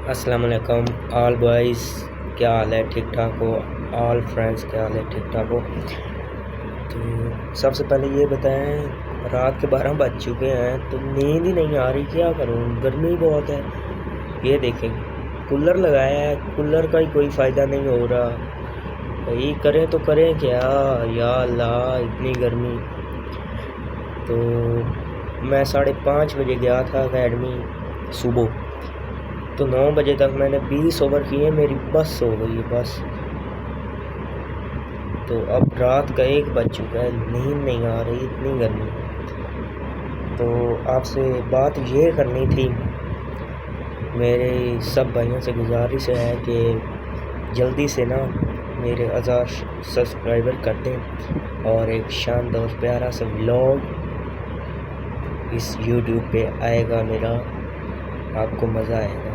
अस्सलाम वालेकुम all boys, क्या हाल है? ठीक ठाक हो? ऑल फ्रेंड्स क्या हाल है? ठीक ठाक हो? तो सबसे पहले ये बताएं, रात के 12 बज चुके हैं तो नींद ही नहीं आ रही, क्या करूं? गर्मी बहुत है। ये देखें, कूलर लगाया है, कूलर का ही कोई फ़ायदा नहीं हो रहा भाई। करें तो करें क्या? या अल्लाह, इतनी गर्मी। तो मैं 5:30 बजे गया था अकेडमी सुबह, तो 9 बजे तक मैंने 20 ओवर किए, मेरी बस हो गई है बस। तो अब रात का 1 बज चुका है, नींद नहीं आ रही, इतनी गर्मी। तो आपसे बात ये करनी थी, मेरे सब भाइयों से गुजारिश है कि जल्दी से ना मेरे 1000 सब्सक्राइबर कर दें और एक शानदार प्यारा सा व्लॉग इस यूट्यूब पे आएगा मेरा, आपको मज़ा आएगा।